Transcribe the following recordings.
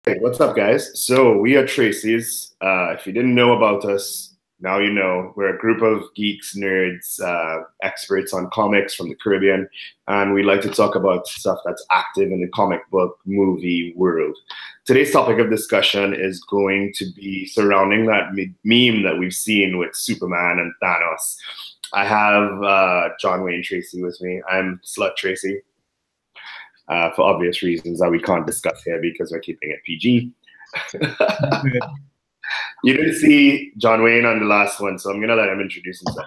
Hey, what's up, guys? So we are Tracy's. If you didn't know about us, now you know. We're a group of geeks, nerds, experts on comics from the Caribbean, and we like to talk about stuff that's active in the comic book movie world. Today's topic of discussion is going to be surrounding that meme that we've seen with Superman and Thanos. I have John Wayne Tracy with me. I'm Slut Tracy. For obvious reasons that we can't discuss here because we're keeping it PG. You didn't see John Wayne on the last one, so I'm going to let him introduce himself.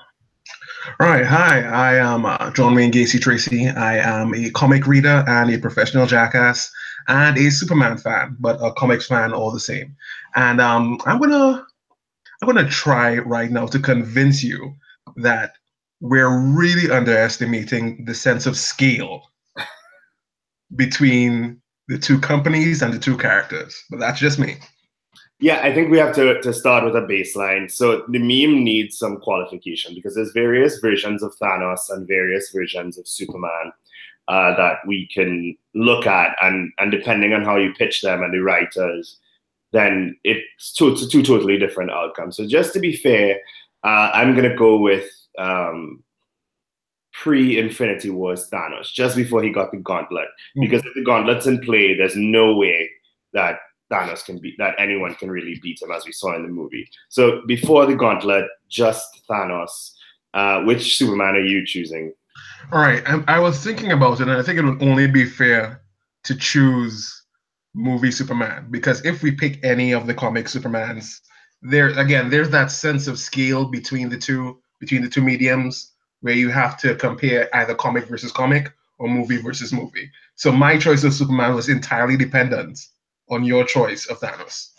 All right. Hi, I am John Wayne Gacy Tracy. I am a comic reader and a professional jackass and a Superman fan, but a comics fan all the same. And I'm gonna try right now to convince you that we're really underestimating the sense of scale between the two companies and the two characters. But that's just me. Yeah, I think we have to start with a baseline. So the meme needs some qualification because there's various versions of Thanos and various versions of Superman that we can look at, and depending on how you pitch them and the writers, then it's two totally different outcomes. So just to be fair, I'm gonna go with pre-Infinity Wars Thanos, just before he got the gauntlet. Because if the gauntlet's in play, there's no way that Thanos can beat, that anyone can really beat him, as we saw in the movie. So before the gauntlet, just Thanos. Which Superman are you choosing? All right, I was thinking about it, and I think it would only be fair to choose movie Superman, because if we pick any of the comic Supermans, there's that sense of scale between the two mediums where you have to compare either comic versus comic or movie versus movie. So my choice of Superman was entirely dependent on your choice of Thanos.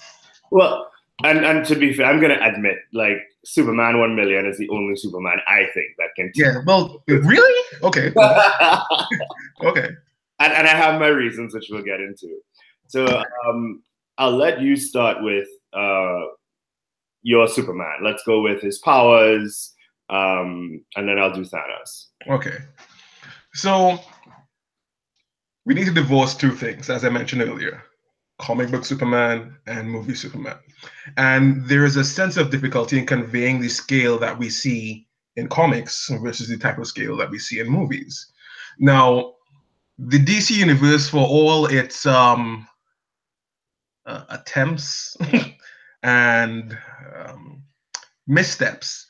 Well, and to be fair, I'm gonna admit, like, Superman 1,000,000 is the only Superman I think that can. Yeah. Well, really? Okay. Okay. And I have my reasons, which we'll get into. So I'll let you start with your Superman. Let's go with his powers, and then I'll do Thanos. Okay. So we need to divorce two things, as I mentioned earlier: comic book Superman and movie Superman. And there is a sense of difficulty in conveying the scale that we see in comics versus the type of scale that we see in movies. Now, the DC universe, for all its attempts and missteps,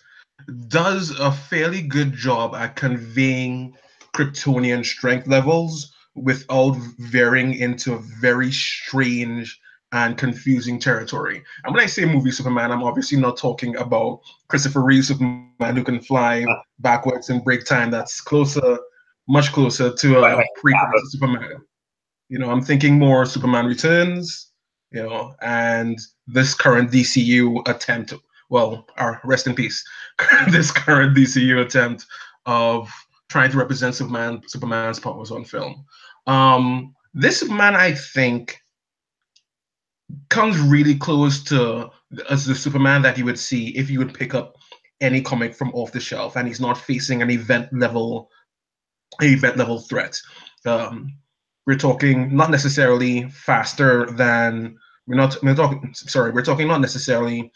does a fairly good job at conveying Kryptonian strength levels without veering into very strange and confusing territory. And when I say movie Superman, I'm obviously not talking about Christopher Reeve Superman who can fly backwards and break time. That's closer, much closer to a prequel to Superman. You know, I'm thinking more Superman Returns, you know, and this current DCU attempt, well, rest in peace, this current DCU attempt of trying to represent Superman's powers on film. This Superman, I think, comes really close to as the Superman that you would see if you would pick up any comic from off the shelf and he's not facing an event level threat. We're talking not necessarily faster than we're talking not necessarily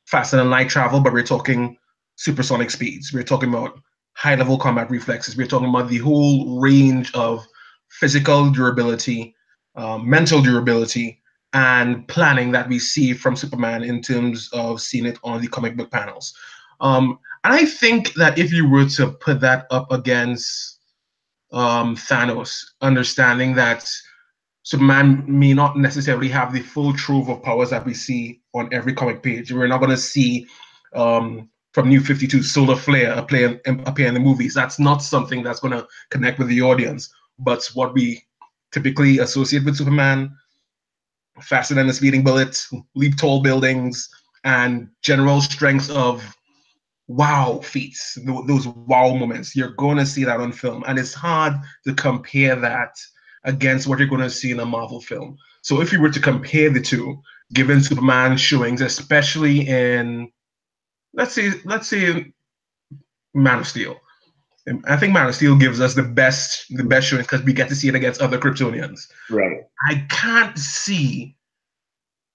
faster than light travel, but we're talking supersonic speeds. We're talking about high-level combat reflexes. We're talking about the whole range of physical durability, mental durability, and planning that we see from Superman in terms of seeing it on the comic book panels. And I think that if you were to put that up against Thanos, understanding that Superman may not necessarily have the full trove of powers that we see on every comic page. We're not going to see from New 52 Solar Flare appear in the movies. That's not something that's going to connect with the audience. But what we typically associate with Superman: faster than a speeding bullet, leap tall buildings, and general strength of wow feats, those wow moments. You're going to see that on film. And it's hard to compare that against what you're going to see in a Marvel film. So if you were to compare the two, given Superman's showings, especially in, let's say Man of Steel, I think Man of Steel gives us the best showings because we get to see it against other Kryptonians. Right. I can't see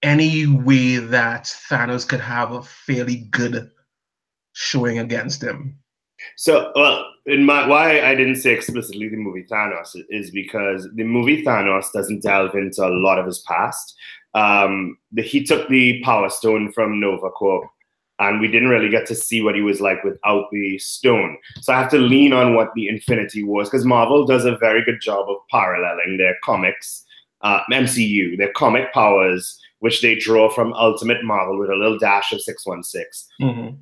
any way that Thanos could have a fairly good showing against him. So, well, why I didn't say explicitly the movie Thanos is because the movie Thanos doesn't delve into a lot of his past. He took the Power Stone from Nova Corp, and we didn't really get to see what he was like without the stone. So I have to lean on what the Infinity Wars, because Marvel does a very good job of paralleling their comics, MCU, their comic powers, which they draw from Ultimate Marvel with a little dash of 616. Mm-hmm.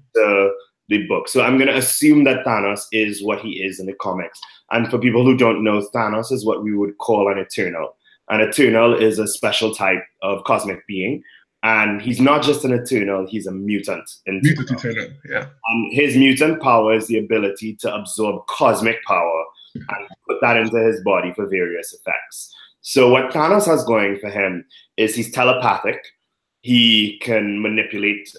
The book. So I'm going to assume that Thanos is what he is in the comics. And for people who don't know, Thanos is what we would call an Eternal. An Eternal is a special type of cosmic being. And he's not just an Eternal, he's a mutant. Mutant Eternal, yeah. His mutant power is the ability to absorb cosmic power and put that into his body for various effects. So what Thanos has going for him is he's telepathic. He can manipulate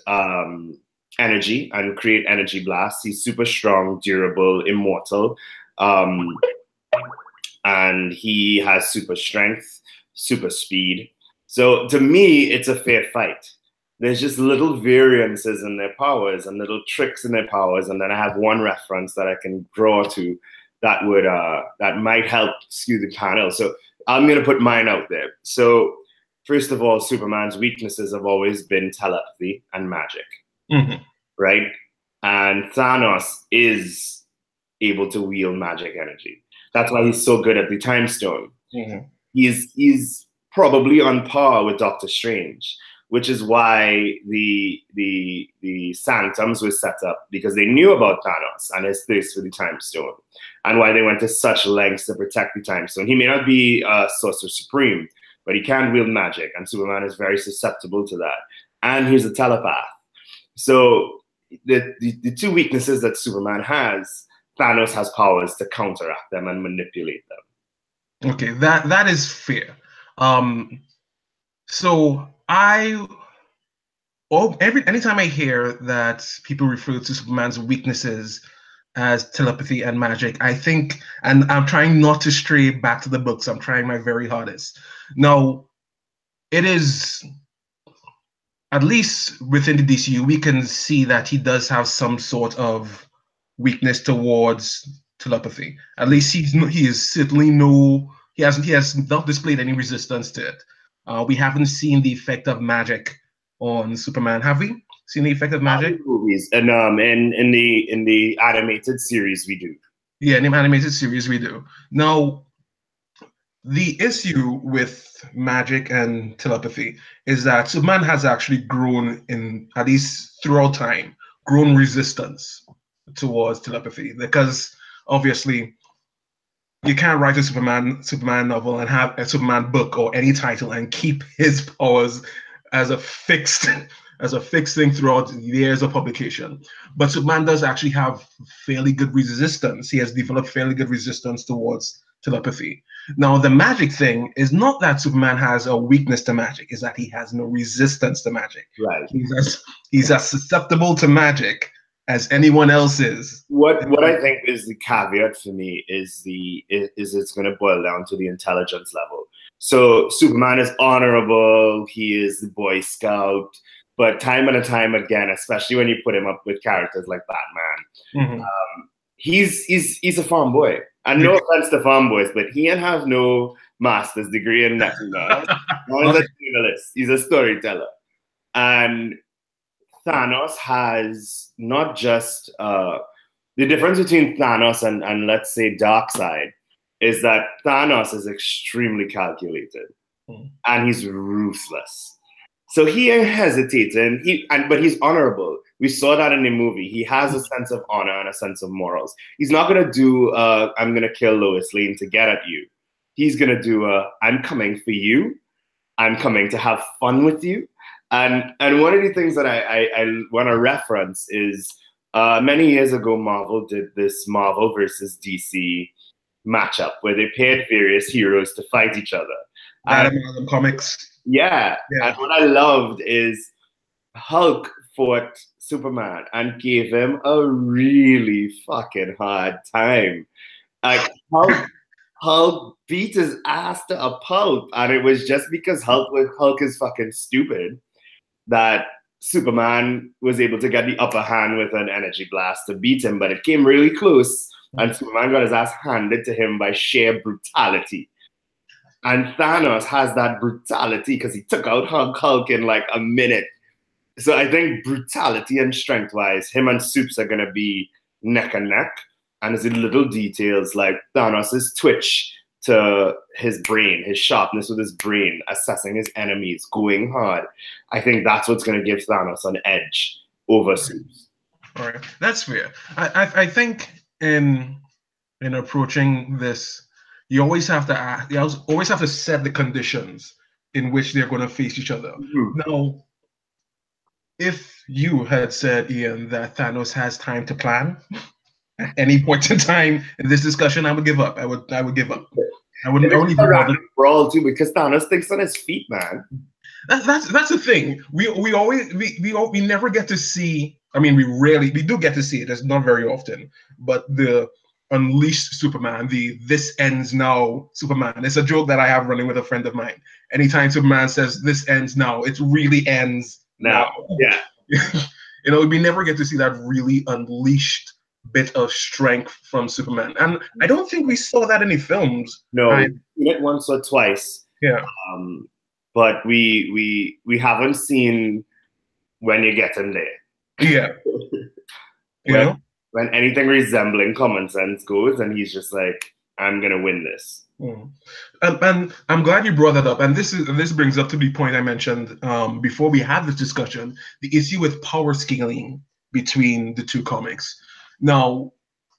energy and create energy blasts. He's super strong, durable, immortal. And he has super strength, super speed. So to me, it's a fair fight. There's just little variances in their powers and little tricks in their powers. And then I have one reference that I can draw to that would that might help skew the panel. So I'm going to put mine out there. So first of all, Superman's weaknesses have always been telepathy and magic. Mm-hmm. Right? And Thanos is able to wield magic energy. That's why he's so good at the Time Stone. Mm-hmm. He's probably on par with Doctor Strange, which is why the Sanctums was set up, because they knew about Thanos and his thirst for the Time Stone, and why they went to such lengths to protect the Time Stone. He may not be a Sorcerer Supreme, but he can wield magic, and Superman is very susceptible to that. And he's a telepath. So the two weaknesses that Superman has, Thanos has powers to counteract them and manipulate them. Okay, that is fair. So anytime I hear that people refer to Superman's weaknesses as telepathy and magic, I think, and I'm trying not to stray back to the books, I'm trying my very hardest. Now, it is, at least within the DCU, we can see that he does have some sort of weakness towards telepathy. At least he has not displayed any resistance to it. We haven't seen the effect of magic on Superman, have we? Seen the effect of magic? Movies and in the animated series we do. Yeah, in the animated series we do. Now, the issue with magic and telepathy is that Superman has actually grown, in at least throughout time, grown resistance towards telepathy, because obviously you can't write a Superman novel and have a Superman book or any title and keep his powers as a fixed thing throughout the years of publication. But Superman does actually have fairly good resistance. He has developed fairly good resistance towards telepathy. Now, the magic thing is not that Superman has a weakness to magic, is that he has no resistance to magic. Right. He's as susceptible to magic as anyone else is. What I think is the caveat for me is it's going to boil down to the intelligence level. So Superman is honorable, he is the Boy Scout, but time and time again, especially when you put him up with characters like Batman, Mm-hmm. He's a farm boy. And no offense to farm boys, but he ain't have no master's degree in nothing. He's a storyteller. And Thanos has not just the difference between Thanos and let's say Darkseid is that Thanos is extremely calculated and he's ruthless. So he ain't hesitating, but he's honorable. We saw that in the movie. He has a sense of honor and a sense of morals. He's not gonna do I'm gonna kill Lois Lane to get at you. He's gonna do I'm coming for you. I'm coming to have fun with you. And one of the things that I want to reference is many years ago, Marvel did this Marvel versus DC matchup where they paired various heroes to fight each other. And comics. Yeah. And what I loved is Hulk fought Superman and gave him a really fucking hard time. Like Hulk beat his ass to a pulp, and it was just because Hulk is fucking stupid that Superman was able to get the upper hand with an energy blast to beat him, but it came really close, and Superman got his ass handed to him by sheer brutality. And Thanos has that brutality because he took out Hulk in like a minute. So I think brutality and strength-wise, him and Supes are going to be neck and neck. And there's little details like Thanos' twitch to his brain, his sharpness with his brain, assessing his enemies, going hard. I think that's what's going to give Thanos an edge over Supes. All right, that's fair. I think in approaching this, you always have to ask, you always have to set the conditions in which they're going to face each other. Mm-hmm. Now, if you had said, Ian, that Thanos has time to plan at any point in time in this discussion, I would give up. I would give up. I wouldn't even bother. Brawl too, because Thanos thinks on his feet, man. That's the thing. We never get to see. I mean, we do get to see it. It's not very often, but the Unleashed Superman, the "this ends now" Superman. It's a joke that I have running with a friend of mine. Anytime Superman says "this ends now," it really ends now. Yeah. We never get to see that really unleashed bit of strength from Superman, and I don't think we saw that in any films. No, we've seen it once or twice. Yeah. But we haven't seen when you get in there. Yeah. When anything resembling common sense goes, and he's just like, I'm gonna win this. And I'm glad you brought that up. And this brings up to the point I mentioned before we had this discussion, the issue with power scaling between the two comics. Now,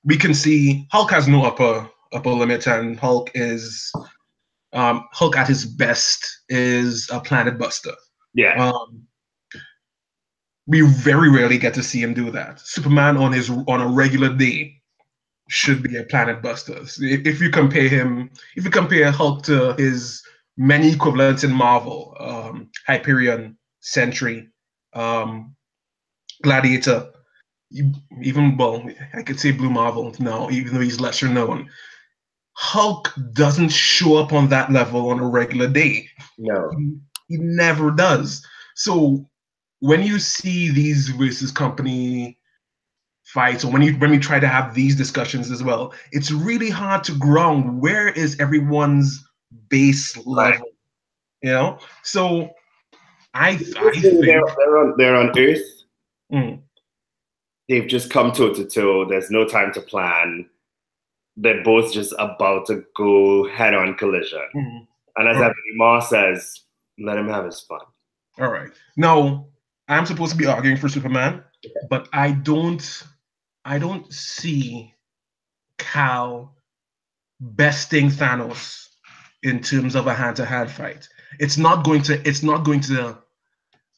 we can see Hulk has no upper limit, and Hulk at his best is a planet buster. Yeah. We very rarely get to see him do that. Superman on a regular day should be a planet buster. If you compare Hulk to his many equivalents in Marvel, Hyperion, Sentry, Gladiator, I could say Blue Marvel now, even though he's lesser known. Hulk doesn't show up on that level on a regular day. No. He never does. So when you see these versus company fights, or when we try to have these discussions as well, it's really hard to ground where is everyone's base level. So I think they're on Earth. They've just come toe to toe. There's no time to plan. They're both just about to go head-on collision. And as Ebony Maw says, let him have his fun. All right. Now, I'm supposed to be arguing for Superman, but I don't see Cal besting Thanos in terms of a hand-to-hand fight.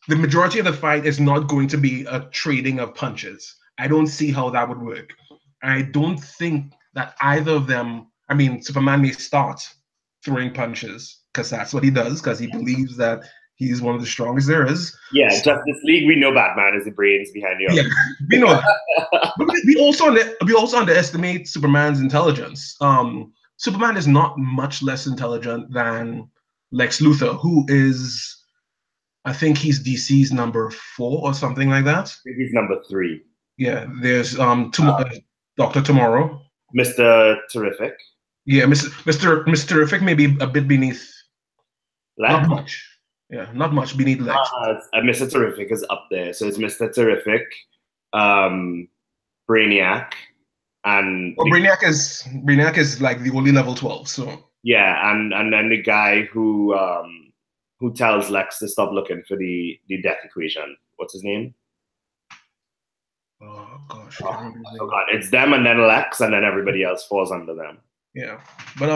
The majority of the fight is not going to be a trading of punches. I don't see how that would work. I don't think that either of them, Superman may start throwing punches because that's what he does, because he believes that he's one of the strongest there is. Yeah, so, Justice League, we know Batman is the brains behind the Yeah, we know that. But we also underestimate Superman's intelligence. Superman is not much less intelligent than Lex Luthor, who is, I think he's DC's number 4 or something like that. I think he's number 3. Yeah, there's Dr. Tomorrow. Mr. Terrific. Yeah, Mr. Terrific may be a bit beneath. Lex? Not much. Yeah, not much beneath Lex. Mr. Terrific is up there. So it's Mr. Terrific, Brainiac, and Brainiac is like the only level 12. So yeah, and then the guy who tells Lex to stop looking for the death equation. What's his name? Oh gosh, it's them, and then Lex, and then everybody else falls under them. Yeah, but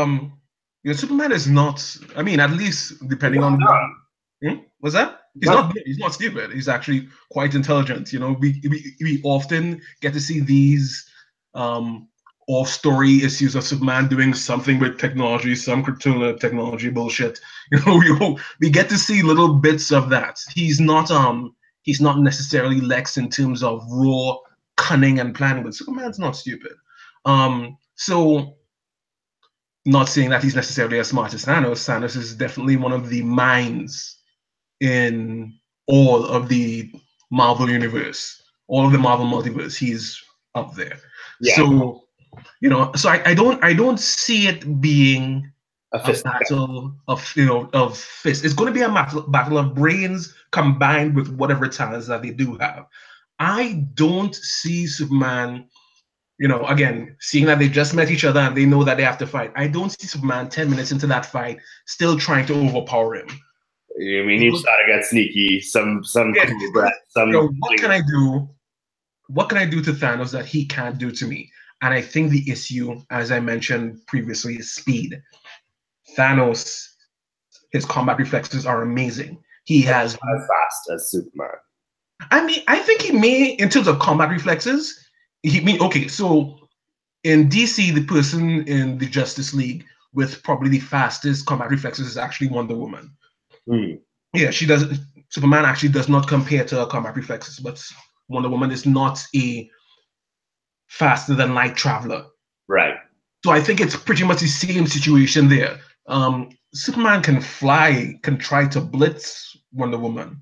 Superman is not. At least depending on. What's that? He's not stupid. He's actually quite intelligent. We often get to see these off-story issues of Superman doing something with technology, some Kryptonian technology bullshit. We get to see little bits of that. He's not necessarily Lex in terms of raw cunning and planning, but Superman's not stupid. So not saying that he's necessarily as smart as Thanos. Thanos is definitely one of the minds in all of the Marvel universe, all of the Marvel multiverse. He's up there. Yeah, So so I don't see it being a a fist. battle of of fists. It's going to be a battle of brains combined with whatever talents that they do have. I don't see Superman, again, seeing that they just met each other and they know that they have to fight. I don't see Superman 10 minutes into that fight still trying to overpower him. You mean you try to get sneaky, some Yeah, cool breath, some. what can I do? What can I do to Thanos that he can't do to me? And I think the issue, as I mentioned previously, is speed. Thanos, his combat reflexes are amazing. He has, As fast as Superman. I mean, I think he may, in terms of combat reflexes, okay, so in DC, the person in the Justice League with probably the fastest combat reflexes is actually Wonder Woman. Yeah, she does. Superman actually does not compare to her combat reflexes, but Wonder Woman is not a faster than light traveler. Right. So I think it's pretty much the same situation there. Superman can fly, can try to blitz Wonder Woman,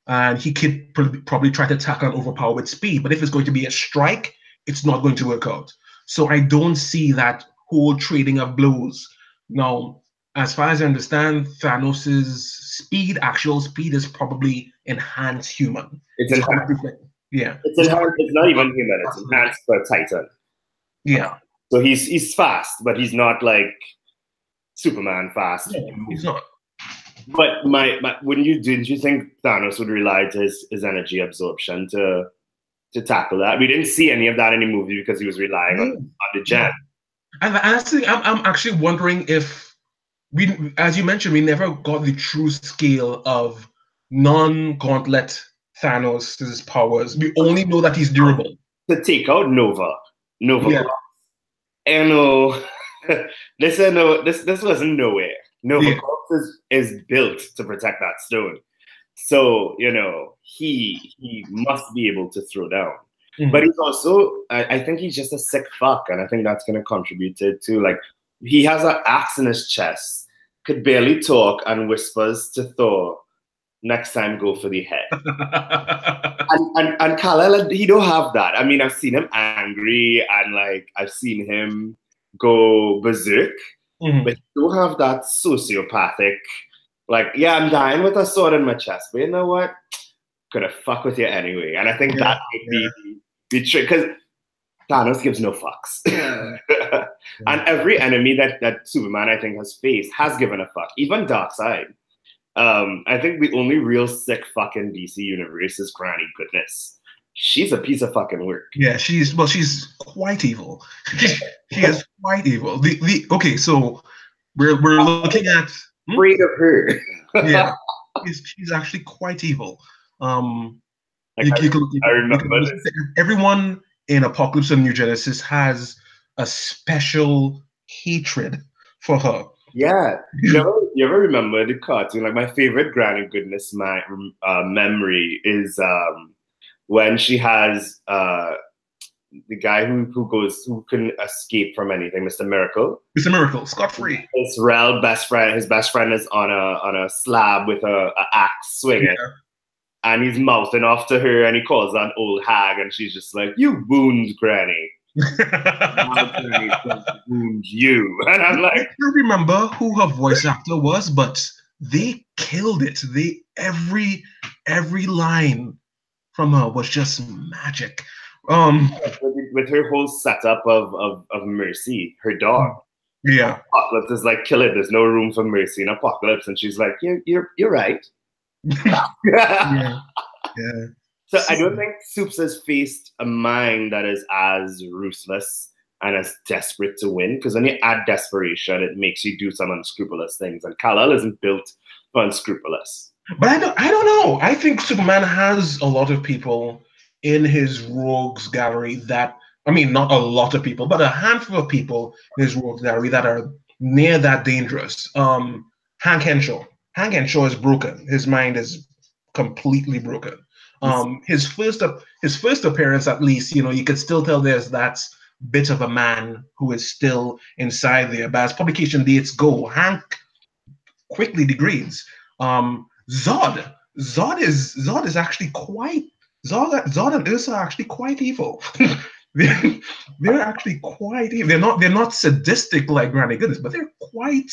and he could probably try to tackle and overpower with speed. But if it's going to be a strike, it's not going to work out. So I don't see that whole trading of blows. Now, as far as I understand, Thanos's speed, actual speed, is probably enhanced human. It's enhanced. Yeah. It's enhanced. It's not even human. It's enhanced for Titan. Yeah. So he's fast, but he's not like Superman fast. No, he's not. But didn't you think Thanos would rely to his energy absorption to tackle that? We didn't see any of that in the movie because he was relying on the gem. And honestly, I'm actually wondering if we, as you mentioned, we never got the true scale of non-gauntlet Thanos' powers. We only know that he's durable. To take out Nova. Yeah. And this wasn't nowhere. Nova is built to protect that stone. So, he must be able to throw down. But he's also, I think he's just a sick fuck. And I think that's going to contribute to it too. Like, he has an axe in his chest, could barely talk, and whispers to Thor, next time go for the head. and Kal-El, he don't have that. I mean, I've seen him angry and I've seen him go berserk, but he don't have that sociopathic, yeah, I'm dying with a sword in my chest, but you know what? Gonna fuck with you anyway. And I think that might be the trick, because Thanos gives no fucks. And every enemy that Superman, I think, has faced has given a fuck. Even Darkseid. I think the only real sick fucking DC universe is Granny Goodness. She's a piece of fucking work. Yeah, she's quite evil. She is quite evil. Okay, so we're looking at afraid of her. Yeah, she's actually quite evil. I remember everyone in Apocalypse and New Genesis has a special hatred for her. Yeah, you ever remember the cartoon? Like, my favorite Granny Goodness memory is when she has the guy who can escape from anything, Mr. Miracle. Mr. Miracle, scot-free. His best friend is on a slab with a axe swinging. Yeah. And he's mouthing off to her, and he calls her an old hag, and she's just like, "You wound Granny." Wound you. And I'm like, I can't remember who her voice actor was, but they killed it. Every line from her was just magic. With her whole setup of Mercy, her dog. Yeah. Apocalypse is like, kill it. There's no room for Mercy in Apocalypse, and she's like, you're right. Yeah. So I don't think Supes has faced a mind that is as ruthless and as desperate to win, because when you add desperation, it makes you do some unscrupulous things, and Kal-El isn't built for unscrupulous. But I don't know. I think Superman has a lot of people in his rogues gallery that, I mean, not a lot of people, but a handful of people in his rogues gallery that are near that dangerous. Hank Henshaw. Hank Henshaw is broken. His mind is completely broken. His first appearance, at least, you could still tell there's that bit of a man who is still inside there. But as publication dates go, Hank quickly degrades. Zod, Zod is actually quite Zod and Ursa are actually quite evil. they're actually quite evil. They're not sadistic like Granny Goodness, but they're quite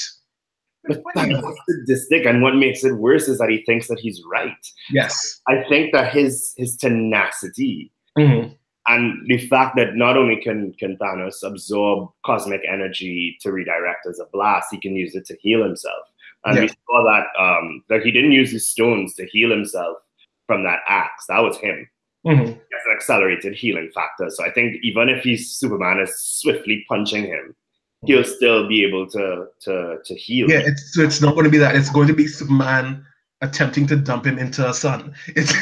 evil. Sadistic, and what makes it worse is that he thinks that he's right. Yes, I think that his tenacity mm-hmm. and the fact that not only can Thanos absorb cosmic energy to redirect as a blast, he can use it to heal himself. And we saw that he didn't use his stones to heal himself from that axe. That was him. Mm-hmm. He has an accelerated healing factor. So I think even if Superman is swiftly punching him, he'll still be able to heal. Yeah, it's not going to be that. It's going to be Superman attempting to dump him into a sun. It's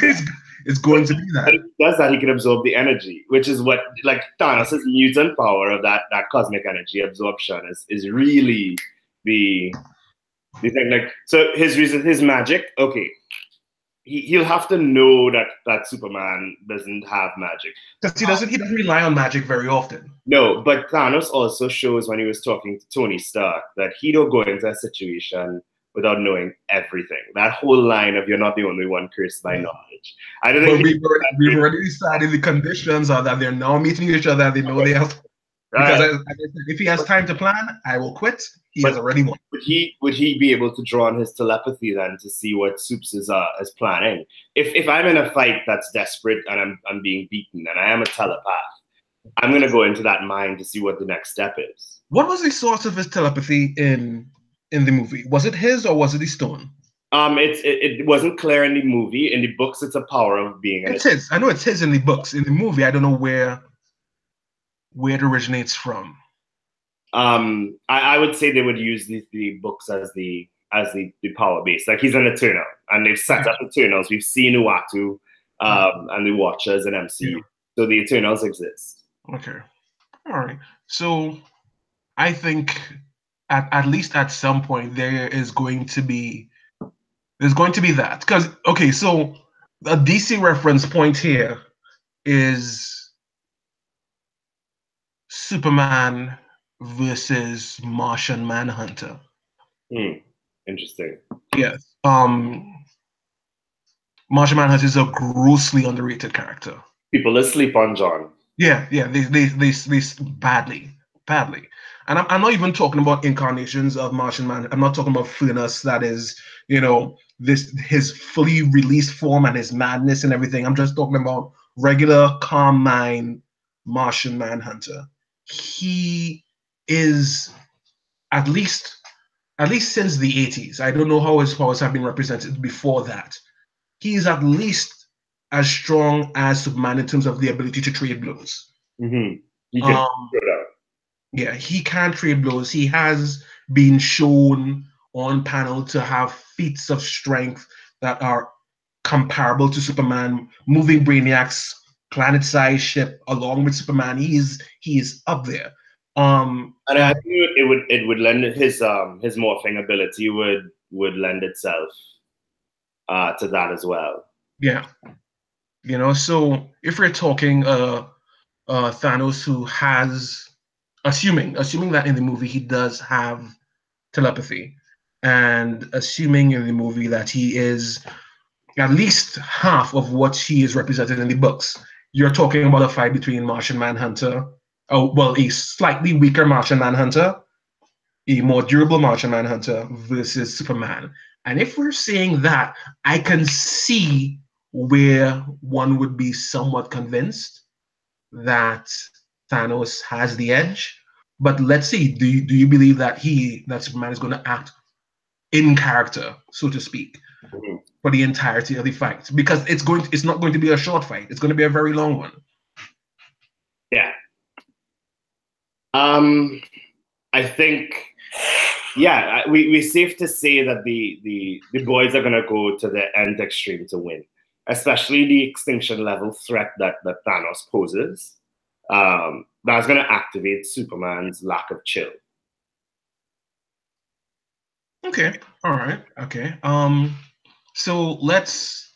going to be that. If he does that, he can absorb the energy, which is what, like, Thanos' mutant power of that cosmic energy absorption is really the thing. Like, so his magic, okay, he'll have to know that Superman doesn't have magic. Because he doesn't rely on magic very often. No, but Thanos also shows when he was talking to Tony Stark that he don't go into a situation without knowing everything. That whole line of "you're not the only one cursed by knowledge." I don't think we've already decided the conditions are that they're now meeting each other. They know they have. Right. Because if he has time to plan, I will quit. He has already won. Would he be able to draw on his telepathy then to see what Supes is planning? If I'm in a fight that's desperate and I'm being beaten and I am a telepath, I'm gonna go into that mind to see what the next step is. What was the source of his telepathy in the movie? Was it his or was it the stone? It wasn't clear in the movie. In the books, it's a power of being. It's his. I know it's his in the books. In the movie, I don't know where it originates from. I would say they would use the books as the power base. Like, he's an Eternal, and they've set up Eternals. We've seen Uatu and the Watchers in MCU, so the Eternals exist. Okay, all right. So I think at least at some point there's going to be that, because okay, so the DC reference point here is Superman versus Martian Manhunter. Interesting. Yes. Martian Manhunter is a grossly underrated character. People asleep on John. Yeah, they badly. And I'm not even talking about incarnations of Martian Man. I'm not talking about Furnace, that is, his fully released form and his madness and everything. I'm just talking about regular, calm mind Martian Manhunter. He is, at least since the 80s, I don't know how his powers have been represented before that, he is at least as strong as Superman in terms of the ability to trade blows. Mm-hmm. He can yeah, he can trade blows. He has been shown on panel to have feats of strength that are comparable to Superman, moving Brainiac's planet-sized ship along with Superman. He is up there. And I think it would lend his morphing ability would lend itself to that as well. Yeah, so if we're talking Thanos, who has, assuming that in the movie he does have telepathy, and assuming in the movie that he is at least half of what he is represented in the books, you're talking about a fight between Martian Manhunter, a slightly weaker Martian Manhunter, a more durable Martian Manhunter versus Superman. And if we're saying that, I can see where one would be somewhat convinced that Thanos has the edge. But let's see, do you believe that Superman is going to act in character, so to speak, for the entirety of the fight? Because it's not going to be a short fight. It's going to be a very long one. Yeah. I think, yeah, we're safe to say that the boys are going to go to the nth extreme to win, especially the extinction level threat that Thanos poses. That's going to activate Superman's lack of chill. Okay. All right. Okay. So let's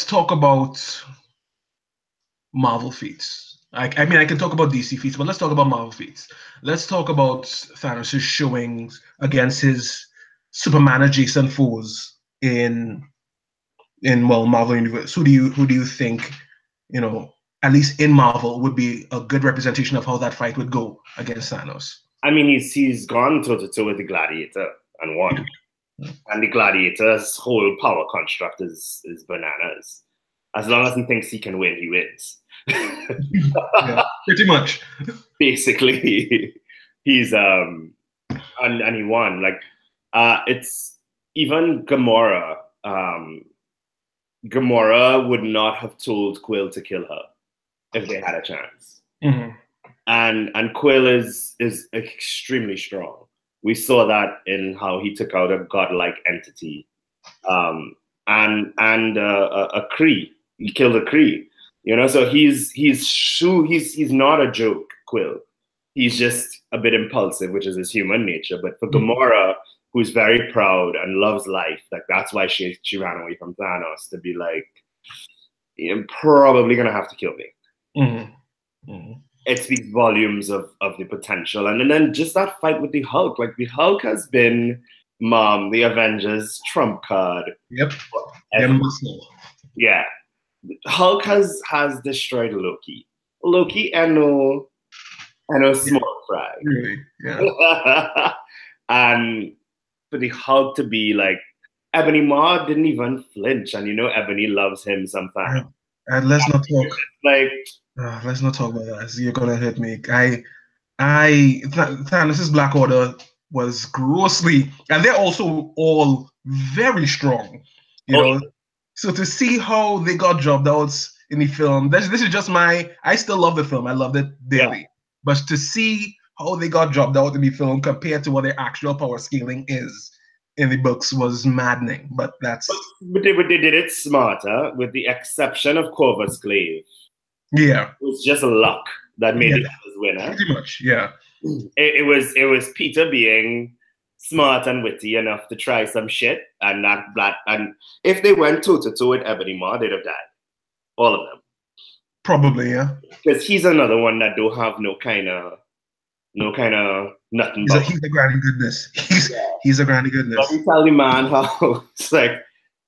talk about Marvel feats. I mean, I can talk about DC feats, but let's talk about Marvel feats. Let's talk about Thanos' showings against his Superman adjacent foes in well Marvel Universe. Who do you think, at least in Marvel, would be a good representation of how that fight would go against Thanos? I mean, he's gone toe to toe with the Gladiator and won. And the Gladiator's whole power construct is bananas. As long as he thinks he can win, he wins. Yeah, pretty much. Basically, he's and he won. Like it's even Gamora. Gamora would not have told Quill to kill her if they had a chance. Mm-hmm. And Quill is extremely strong. We saw that in how he took out a godlike entity, and a Kree. He killed a Kree. So he's not a joke, Quill. He's just a bit impulsive, which is his human nature. But for Gamora, who's very proud and loves life, like that's why she ran away from Thanos, to be like, you're probably gonna have to kill me. Mm-hmm. Mm-hmm. It speaks volumes of the potential. And then just that fight with the Hulk. Like the Hulk has been the Avengers trump card. Yep. Yeah. Hulk has destroyed Loki. Loki and no small fry. Really? Yeah. And for the Hulk to be like, Ebony Maw didn't even flinch, and Ebony loves him sometimes. And let's not talk. Like, let's not talk about that. You're gonna hit me. Thanos' Black Order was grossly, and they're also all very strong. So to see how they got jobbed out in the film, this is just I still love the film. I loved it dearly. Yeah. But to see how they got jobbed out in the film compared to what their actual power scaling is in the books was maddening. But they did it smarter, with the exception of Corvus Glaive. Yeah. It was just luck that made it as winner. Pretty much, yeah. It was Peter being smart and witty enough to try some shit, and if they went toe to toe with Ebony Maw, they'd have died. All of them. Probably, yeah. Because he's another one that don't have no kind of nothing. He's a granny goodness. He's a granny goodness. Let me tell the man how it's like,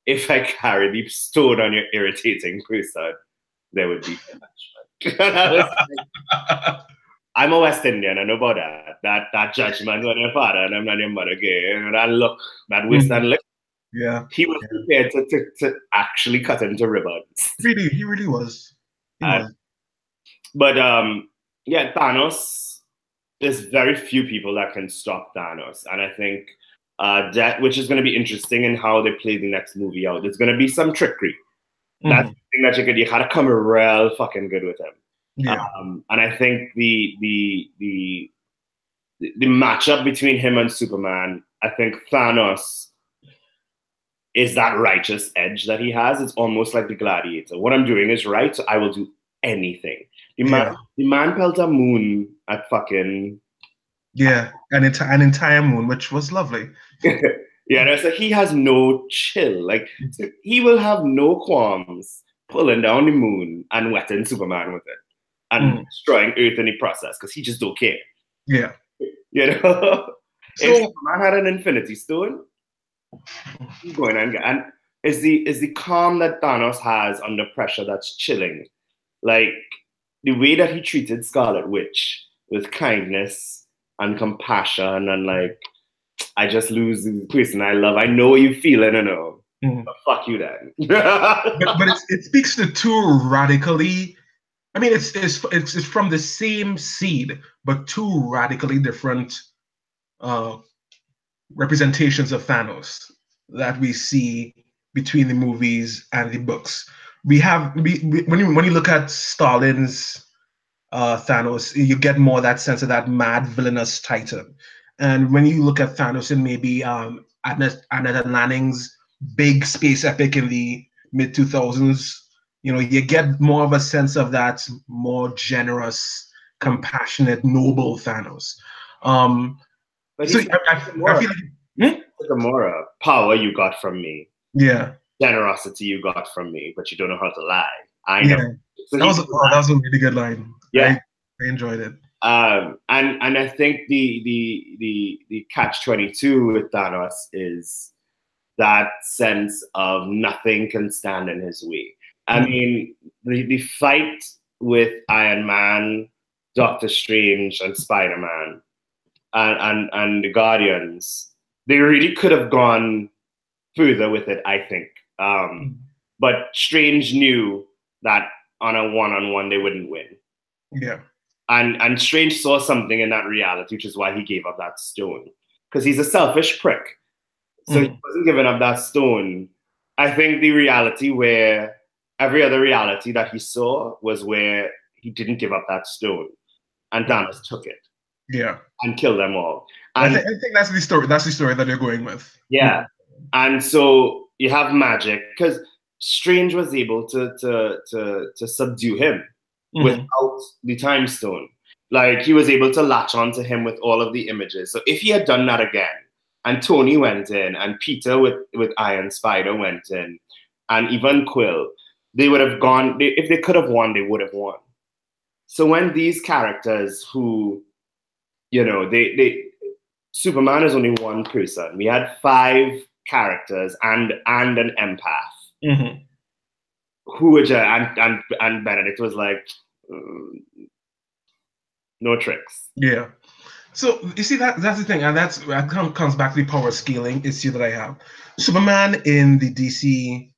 if I carry the stone on your irritating person, there would be punishment. I'm a West Indian. I know about that. That judgment on your father and I'm not your mother gay. And that look, that waist and look. Yeah. He was prepared to actually cut him to ribbons. Really, he really was. But yeah, Thanos, there's very few people that can stop Thanos. And I think that, which is going to be interesting in how they play the next movie out. There's going to be some trickery. That's the thing that you had to come real fucking good with him. Yeah. And I think the matchup between him and Superman, I think Thanos is that righteous edge that he has. It's almost like the Gladiator. What I'm doing is right, so I will do anything. The man built a moon at fucking... Yeah, an entire moon, which was lovely. Yeah, so he has no chill. Like, he will have no qualms pulling down the moon and wetting Superman with it and destroying Earth in the process, because he just don't care. Yeah. So, if Superman had an Infinity Stone, he's going and is the calm that Thanos has under pressure that's chilling. Like, the way that he treated Scarlet Witch with kindness and compassion, and like, I just lose the person I love. I know what you feeling, I know. But fuck you then. but it speaks to two radically, I mean, it's from the same seed, but two radically different representations of Thanos that we see between the movies and the books. When you look at Stalin's Thanos, you get more that sense of that mad villainous titan. And when you look at Thanos in maybe Annette Lanning's big space epic in the mid-2000s, you get more of a sense of that more generous, compassionate, noble Thanos. So I feel like Gamora, power you got from me. Yeah. Generosity you got from me, but you don't know how to lie. I know. Yeah. So that was a really good line. Yeah. I enjoyed it. And I think the catch-22 with Thanos is that sense of nothing can stand in his way. I mean, the fight with Iron Man, Doctor Strange, and Spider-Man, and the Guardians, they really could have gone further with it, I think. But Strange knew that on a one-on-one they wouldn't win. Yeah. And Strange saw something in that reality, which is why he gave up that stone. Because he's a selfish prick. So he wasn't giving up that stone. I think the reality where every other reality that he saw was where he didn't give up that stone. And Thanos took it. Yeah. And killed them all. And I think that's the story. That's the story that they're going with. Yeah. And so you have magic, because Strange was able to subdue him without the time stone. Like, he was able to latch onto him with all of the images. So if he had done that again, and Tony went in, and Peter with Iron Spider went in, and even Quill, they would have gone, if they could have won, they would have won. So when these characters who, you know, Superman is only one person. We had 5 characters and an empath. Who were just, and Benedict was like, no tricks. Yeah. So you see, that's the thing, and that comes back to the power scaling issue that I have. Superman in the DC,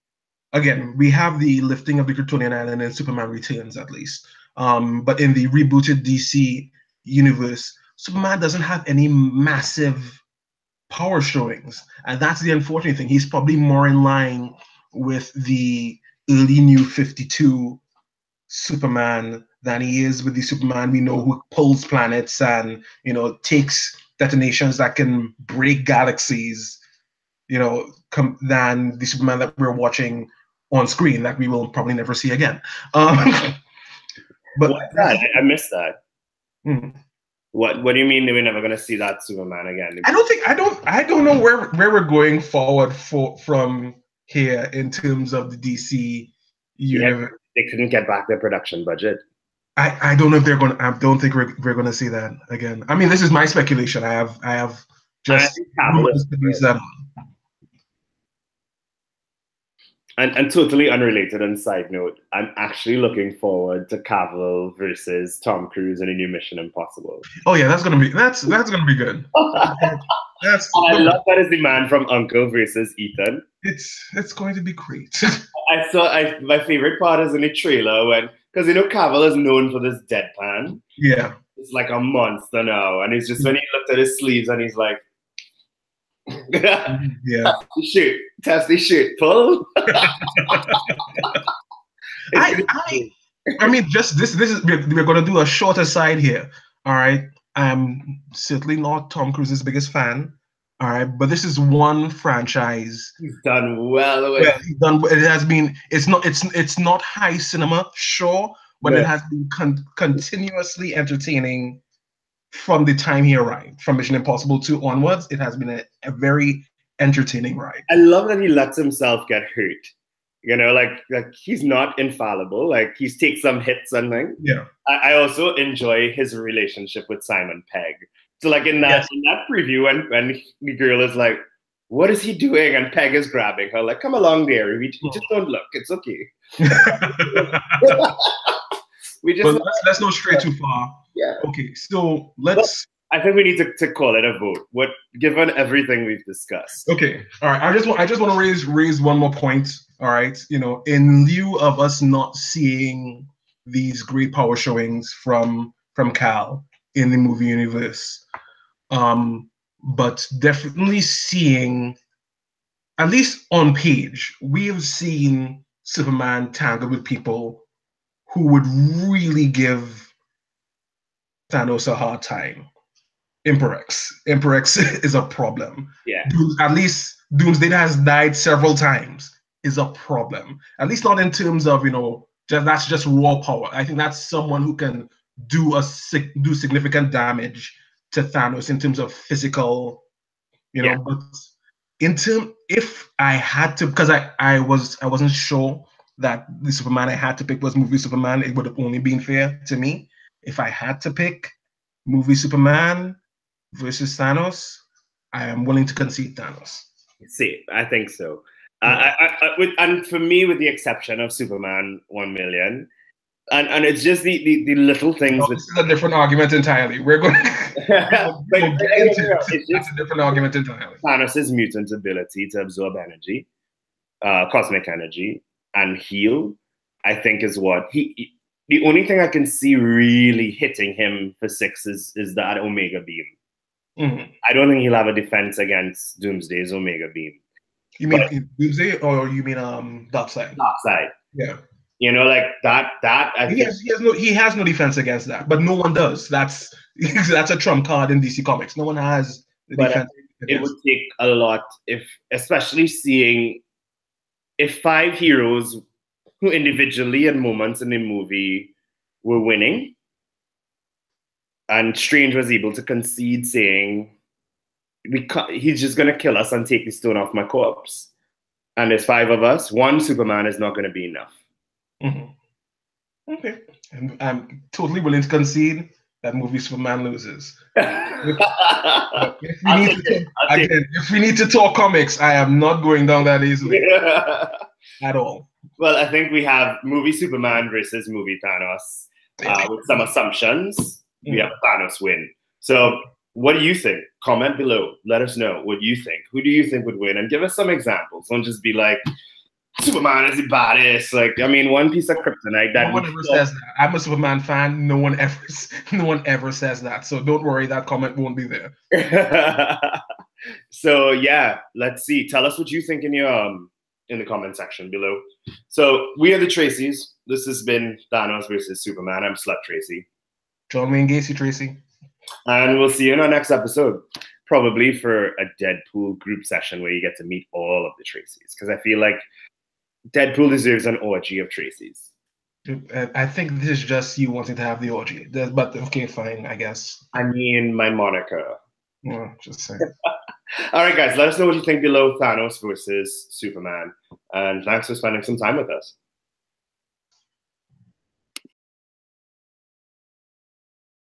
again, we have the lifting of the Kryptonian Island in Superman Returns, at least. But in the rebooted DC universe, Superman doesn't have any massive power showings, and that's the unfortunate thing. He's probably more in line with the early New 52 Superman than he is with the Superman we know, who pulls planets and, you know, takes detonations that can break galaxies, you know, than the Superman that we're watching on screen that we will probably never see again. But what's that? I missed that. What do you mean that we're never going to see that Superman again? I don't know where we're going forward from here in terms of the DC universe. They couldn't get back their production budget. I don't know if they're going to, I don't think we're going to see that again. I mean, this is my speculation. I have just that. And totally unrelated and side note, I'm actually looking forward to Cavill versus Tom Cruise in a new Mission Impossible. Oh yeah, that's gonna be good. I love that is the man from Uncle versus Ethan. It's going to be great. My favorite part is in the trailer because you know Cavill is known for this deadpan. Yeah. It's like a monster now. And it's just when he looked at his sleeves and he's like, yeah. Test the shoot, pull. I mean, just this is we're gonna do a short aside here. All right. I'm certainly not Tom Cruise's biggest fan. All right, but this is one franchise he's done well with. He's done. It has been. It's not high cinema, sure, but it has been continuously entertaining from the time he arrived. From Mission Impossible 2 onwards, it has been a very entertaining ride. I love that he lets himself get hurt. You know, like he's not infallible. Like he takes some hits and things. Yeah. I also enjoy his relationship with Simon Pegg. So like in that preview, when the girl is like, "What is he doing?" and Pegg is grabbing her, like, "Come along, dear. We just don't look. It's okay." Let's not stray too far. Yeah. Okay, so let's. I think we need to call it a vote. Given everything we've discussed. Okay. All right. I just want to raise one more point. All right. You know, in lieu of us not seeing these great power showings from Cal in the movie universe, but definitely seeing, at least on page, we have seen Superman tangle with people who would really give Thanos a hard time. Imperex is a problem. Yeah. At least Doomsday has died several times is a problem. At least not in terms of, you know, that's just raw power. I think that's someone who can do significant damage to Thanos in terms of physical, you know. But if I had to, because I wasn't sure that the Superman I had to pick was movie Superman, it would have only been fair to me. if I had to pick movie Superman versus Thanos, I am willing to concede Thanos. See, I think so. Yeah. And for me, with the exception of Superman 1,000,000, and it's just the little things. No, this is a different argument entirely. We're going to but get into it. it's just That's a different argument entirely. Thanos' mutant ability to absorb energy, cosmic energy, and heal, I think is what the only thing I can see really hitting him for 6 is that Omega Beam. Mm-hmm. I don't think he'll have a defense against Doomsday's Omega Beam. You mean Doomsday, or you mean Darkseid? Darkseid. Yeah. You know, like that. He has no defense against that, but no one does. That's a trump card in DC Comics. No one has the defense. It would take a lot, especially seeing if 5 heroes who individually at moments in the movie were winning, and Strange was able to concede, saying, he's just going to kill us and take the stone off my corpse. And there's 5 of us. One Superman is not going to be enough. Mm-hmm. Okay. And I'm totally willing to concede that movie Superman loses. If we need to talk comics, I am not going down that easily at all. Well, I think we have movie Superman versus movie Thanos with some assumptions. We have Thanos win. So what do you think? Comment below. Let us know what you think. Who do you think would win? And give us some examples. Don't just be like, Superman is the baddest. Like, I mean, one piece of kryptonite that no one ever says that. I'm a Superman fan. No one ever says that. So don't worry, that comment won't be there. So yeah, let's see. Tell us what you think in the comment section below. So we are the Tracys. This has been Thanos versus Superman. I'm Slut Tracy. Join me in Gacy Tracy. And we'll see you in our next episode. Probably for a Deadpool group session where you get to meet all of the Tracys. Because I feel like Deadpool deserves an orgy of Tracys. I think this is just you wanting to have the orgy. But okay, fine, I guess. I mean, my moniker. Well, just saying. All right, guys, let us know what you think below Thanos versus Superman. And thanks for spending some time with us.